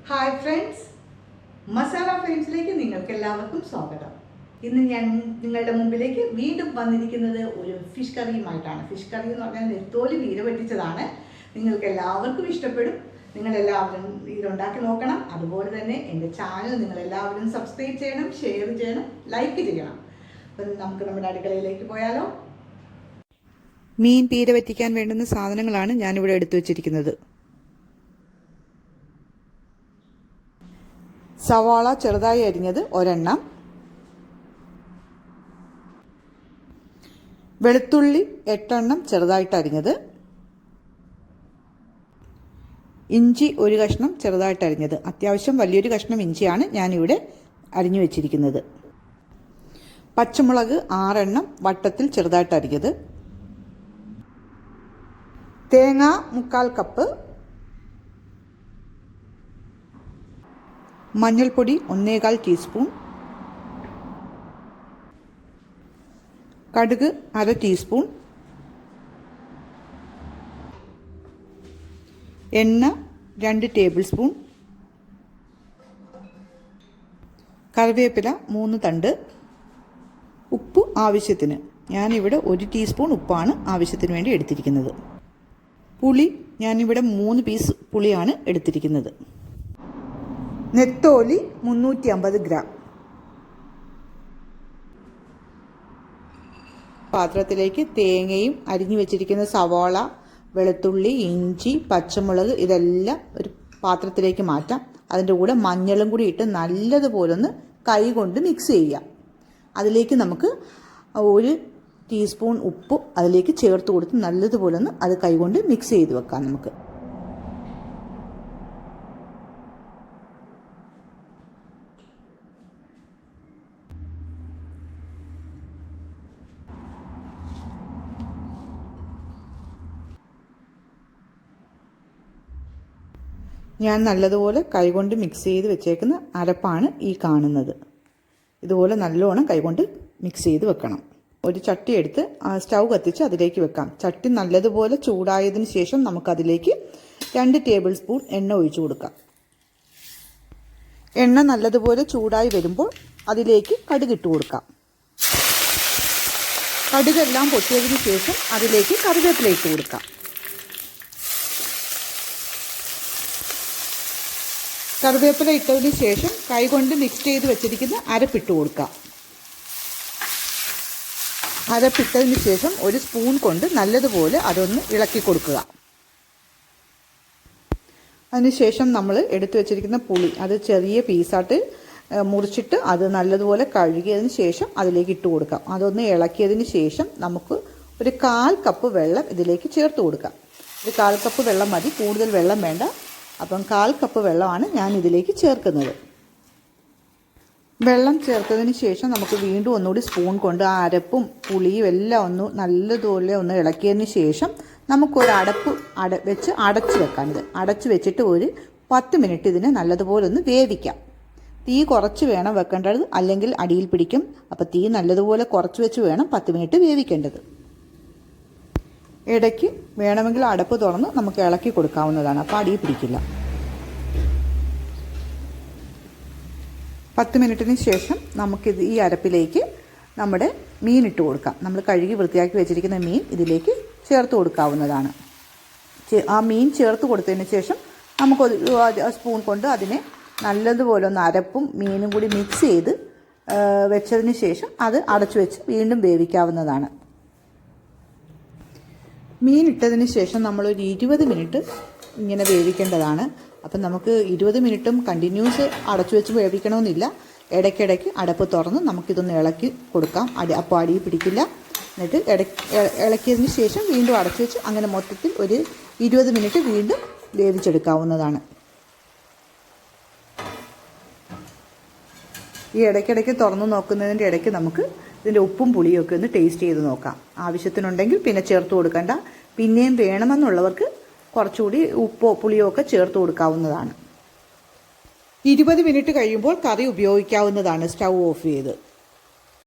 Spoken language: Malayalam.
ഹായ് ഫ്രണ്ട്സ്, മസാല ഫ്രെയിംസിലേക്ക് നിങ്ങൾക്ക് എല്ലാവർക്കും സ്വാഗതം. ഇന്ന് ഞാൻ നിങ്ങളുടെ മുമ്പിലേക്ക് വീണ്ടും വന്നിരിക്കുന്നത് ഒരു ഫിഷ് കറിയുമായിട്ടാണ്. ഫിഷ് കറി എന്ന് പറഞ്ഞാൽ നെത്തോലി വീര പറ്റിച്ചതാണ്. നിങ്ങൾക്ക് എല്ലാവർക്കും ഇഷ്ടപ്പെടും. നിങ്ങളെല്ലാവരും ഇതുണ്ടാക്കി നോക്കണം. അതുപോലെ തന്നെ എൻ്റെ ചാനൽ നിങ്ങളെല്ലാവരും സബ്സ്ക്രൈബ് ചെയ്യണം, ഷെയർ ചെയ്യണം, ലൈക്ക് ചെയ്യണം. അപ്പം നമുക്ക് നമ്മുടെ അടുക്കളയിലേക്ക് പോയാലോ. മീൻ പീര വറ്റിക്കാൻ വേണ്ടുന്ന സാധനങ്ങളാണ് ഞാനിവിടെ എടുത്തു വച്ചിരിക്കുന്നത്. സവാള ചെറുതായി അരിഞ്ഞത് ഒരെണ്ണം, വെളുത്തുള്ളി 8 എണ്ണം ചെറുതായിട്ട് അരിഞ്ഞത്, ഇഞ്ചി 1 കഷ്ണം ചെറുതായിട്ട് അരിഞ്ഞത്. അത്യാവശ്യം വലിയൊരു കഷ്ണം ഇഞ്ചിയാണ് ഞാനിവിടെ അരിഞ്ഞു വെച്ചിരിക്കുന്നത്. പച്ചമുളക് 6 എണ്ണം വട്ടത്തിൽ ചെറുതായിട്ട് അരിഞ്ഞത്, തേങ്ങ 1/4 കപ്പ്, മഞ്ഞൾപ്പൊടി 1/4 ടീസ്പൂൺ, കടുക് 1/2 ടീസ്പൂൺ, എണ്ണ 2 ടേബിൾ സ്പൂൺ, കറിവേപ്പില 3 തണ്ട്, ഉപ്പ് ആവശ്യത്തിന്. ഞാനിവിടെ 1 ടീസ്പൂൺ ഉപ്പാണ് ആവശ്യത്തിന് വേണ്ടി എടുത്തിരിക്കുന്നത്. പുളി ഞാനിവിടെ 3 പീസ് പുളിയാണ് എടുത്തിരിക്കുന്നത്. നെത്തോലി 350 ഗ്രാം. പാത്രത്തിലേക്ക് തേങ്ങയും അരിഞ്ഞു വെച്ചിരിക്കുന്ന സവാള, വെളുത്തുള്ളി, ഇഞ്ചി, പച്ചമുളക് ഇതെല്ലാം ഒരു പാത്രത്തിലേക്ക് മാറ്റാം. അതിൻ്റെ കൂടെ മഞ്ഞളും കൂടി ഇട്ട് നല്ലതുപോലെ ഒന്ന് കൈ കൊണ്ട് മിക്സ് ചെയ്യുക. അതിലേക്ക് നമുക്ക് 1 ടീസ്പൂൺ ഉപ്പ് അതിലേക്ക് ചേർത്ത് കൊടുത്ത് നല്ലതുപോലെ ഒന്ന് അത് കൈകൊണ്ട് മിക്സ് ചെയ്ത് വെക്കാം. നമുക്ക് ഞാൻ നല്ലതുപോലെ കൈകൊണ്ട് മിക്സ് ചെയ്ത് വെച്ചേക്കുന്ന അരപ്പാണ് ഈ കാണുന്നത്. ഇതുപോലെ നല്ലോണം കൈകൊണ്ട് മിക്സ് ചെയ്ത് വെക്കണം. ഒരു ചട്ടി എടുത്ത് സ്റ്റൗ കത്തിച്ച് അതിലേക്ക് വെക്കാം. ചട്ടി നല്ലതുപോലെ ചൂടായതിനു ശേഷം നമുക്കതിലേക്ക് 2 ടേബിൾ സ്പൂൺ എണ്ണ ഒഴിച്ചു കൊടുക്കാം. എണ്ണ നല്ലതുപോലെ ചൂടായി വരുമ്പോൾ അതിലേക്ക് കടുക് ഇട്ട് കൊടുക്കാം. കടുകെല്ലാം പൊട്ടിയതിനു ശേഷം അതിലേക്ക് കറിവേപ്പില ഇട്ട് കൊടുക്കാം. കറിവേപ്പില ഇട്ടതിന് ശേഷം കൈകൊണ്ട് മിക്സ് ചെയ്ത് വെച്ചിരിക്കുന്ന അരപ്പിട്ട് കൊടുക്കാം. അരപ്പിട്ടതിന് ശേഷം 1 സ്പൂൺ കൊണ്ട് നല്ലതുപോലെ അതൊന്ന് ഇളക്കി കൊടുക്കുക. അതിനുശേഷം നമ്മൾ എടുത്തു വെച്ചിരിക്കുന്ന പുളി അത് ചെറിയ പീസായിട്ട് മുറിച്ചിട്ട് അത് നല്ലതുപോലെ കഴുകിയതിന് ശേഷം അതിലേക്ക് ഇട്ട് കൊടുക്കാം. അതൊന്ന് ഇളക്കിയതിന് ശേഷം നമുക്ക് ഒരു 1/4 കപ്പ് വെള്ളം ഇതിലേക്ക് ചേർത്ത് കൊടുക്കാം. ഒരു 1/4 കപ്പ് വെള്ളം മതി, കൂടുതൽ വെള്ളം വേണ്ട. അപ്പം 1/4 കപ്പ് വെള്ളമാണ് ഞാൻ ഇതിലേക്ക് ചേർക്കുന്നത്. വെള്ളം ചേർത്തതിന് ശേഷം നമുക്ക് വീണ്ടും ഒന്നുകൂടി സ്പൂൺ കൊണ്ട് ആ അരപ്പും പുളിയും എല്ലാം ഒന്ന് നല്ലതുപോലെ ഒന്ന് ഇളക്കിയതിന് ശേഷം നമുക്കൊരു അടപ്പ് വെച്ച് അടച്ച് വെക്കാം. ഇത് അടച്ച് വെച്ചിട്ട് ഒരു 10 മിനിറ്റ് ഇതിനെ നല്ലതുപോലെ ഒന്ന് വേവിക്കാം. തീ കുറച്ച് വേണം വെക്കേണ്ടത്, അല്ലെങ്കിൽ അടിയിൽ പിടിക്കും. അപ്പോൾ തീ നല്ലതുപോലെ കുറച്ച് വെച്ച് വേണം 10 മിനിറ്റ് വേവിക്കേണ്ടത്. ഇടയ്ക്ക് വേണമെങ്കിൽ അടപ്പ് തുറന്ന് നമുക്ക് ഇളക്കി കൊടുക്കാവുന്നതാണ്. അപ്പോൾ അടിയിൽ പിടിക്കില്ല. 10 മിനിറ്റിന് ശേഷം നമുക്കിത് ഈ അരപ്പിലേക്ക് നമ്മുടെ മീൻ ഇട്ട് കൊടുക്കാം. നമ്മൾ കഴുകി വൃത്തിയാക്കി വെച്ചിരിക്കുന്ന മീൻ ഇതിലേക്ക് ചേർത്ത് കൊടുക്കാവുന്നതാണ്. ആ മീൻ ചേർത്ത് കൊടുത്തതിന് ശേഷം നമുക്ക് സ്പൂൺ കൊണ്ട് അതിനെ നല്ലതുപോലെ ഒന്ന് അരപ്പും മീനും കൂടി മിക്സ് ചെയ്ത് വെച്ചതിന് ശേഷം അത് അടച്ചു വെച്ച് വീണ്ടും വേവിക്കാവുന്നതാണ്. മീൻ ഇട്ടതിന് ശേഷം നമ്മളൊരു 20 മിനിറ്റ് ഇങ്ങനെ വേവിക്കേണ്ടതാണ്. അപ്പം നമുക്ക് 20 മിനിറ്റും കണ്ടിന്യൂസ് അടച്ചു വെച്ച് വേവിക്കണമെന്നില്ല. ഇടയ്ക്കിടയ്ക്ക് അടപ്പ് തുറന്ന് നമുക്കിതൊന്ന് ഇളക്കി കൊടുക്കാം. അപ്പോൾ അടിയിൽ പിടിക്കില്ല. എന്നിട്ട് ഇളക്കിയതിന് ശേഷം വീണ്ടും അടച്ചു വെച്ച് അങ്ങനെ മൊത്തത്തിൽ ഒരു 20 മിനിറ്റ് വീണ്ടും വേവിച്ചെടുക്കാവുന്നതാണ്. ഈ ഇടയ്ക്കിടയ്ക്ക് തുറന്ന് നോക്കുന്നതിൻ്റെ ഇടയ്ക്ക് നമുക്ക് ഇതിൻ്റെ ഉപ്പും പുളിയും ഒക്കെ ഒന്ന് ടേസ്റ്റ് ചെയ്ത് നോക്കാം. ആവശ്യത്തിനുണ്ടെങ്കിൽ പിന്നെ ചേർത്ത് കൊടുക്കണ്ട. പിന്നെയും വേണമെന്നുള്ളവർക്ക് കുറച്ചുകൂടി ഉപ്പോ പുളിയോ ഒക്കെ ചേർത്ത് കൊടുക്കാവുന്നതാണ്. 20 മിനിറ്റ് കഴിയുമ്പോൾ കറി ഉപയോഗിക്കാവുന്നതാണ്. സ്റ്റൗ ഓഫ് ചെയ്ത്